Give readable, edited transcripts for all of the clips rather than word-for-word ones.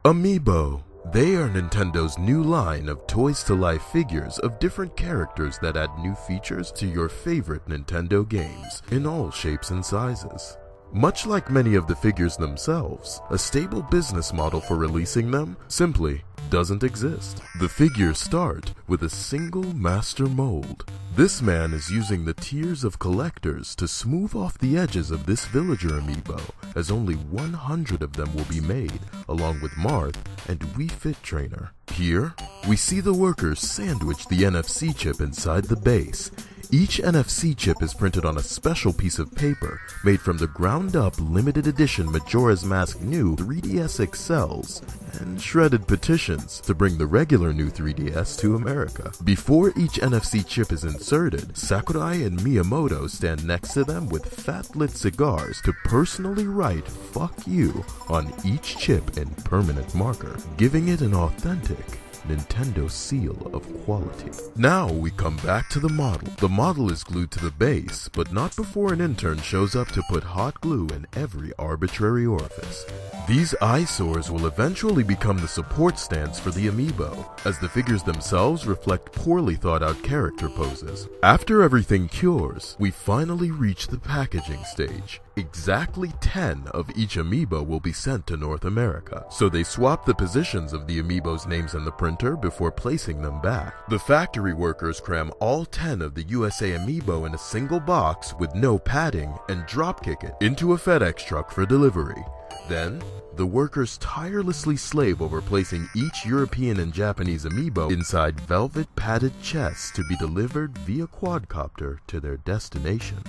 Amiibo. They are Nintendo's new line of toys-to-life figures of different characters that add new features to your favorite Nintendo games in all shapes and sizes. Much like many of the figures themselves, a stable business model for releasing them simply doesn't exist. The figures start with a single master mold. This man is using the tears of collectors to smooth off the edges of this villager amiibo, as only 100 of them will be made, along with Marth and Wii Fit Trainer. Here, we see the workers sandwich the NFC chip inside the base. Each NFC chip is printed on a special piece of paper made from the ground-up limited edition Majora's Mask new 3DS XLs and shredded petitions to bring the regular new 3DS to America. Before each NFC chip is inserted, Sakurai and Miyamoto stand next to them with fat-lit cigars to personally write "fuck you" on each chip in permanent marker, giving it an authentic Nintendo seal of quality. Now we come back to the model. The model is glued to the base, but not before an intern shows up to put hot glue in every arbitrary orifice. These eyesores will eventually become the support stands for the amiibo, as the figures themselves reflect poorly thought out character poses. After everything cures, we finally reach the packaging stage. Exactly 10 of each amiibo will be sent to North America, so they swap the positions of the amiibo's names in the printer before placing them back. The factory workers cram all 10 of the USA amiibo in a single box with no padding and dropkick it into a FedEx truck for delivery. Then, the workers tirelessly slave over placing each European and Japanese amiibo inside velvet padded chests to be delivered via quadcopter to their destination.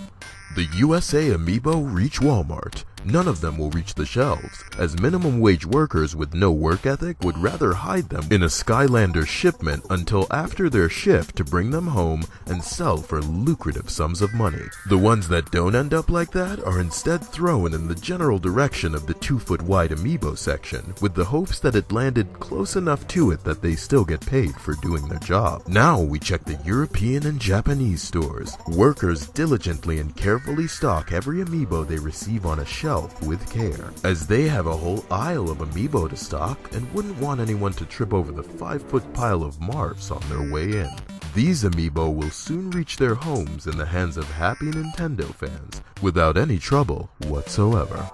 The USA amiibo reach Walmart. None of them will reach the shelves, as minimum wage workers with no work ethic would rather hide them in a Skylander shipment until after their shift to bring them home and sell for lucrative sums of money. The ones that don't end up like that are instead thrown in the general direction of the 2-foot wide amiibo section, with the hopes that it landed close enough to it that they still get paid for doing their job. Now we check the European and Japanese stores. Workers diligently and carefully stock every amiibo they receive on a shelf with care, as they have a whole aisle of amiibo to stock and wouldn't want anyone to trip over the 5-foot pile of Marths on their way in. These amiibo will soon reach their homes in the hands of happy Nintendo fans without any trouble whatsoever.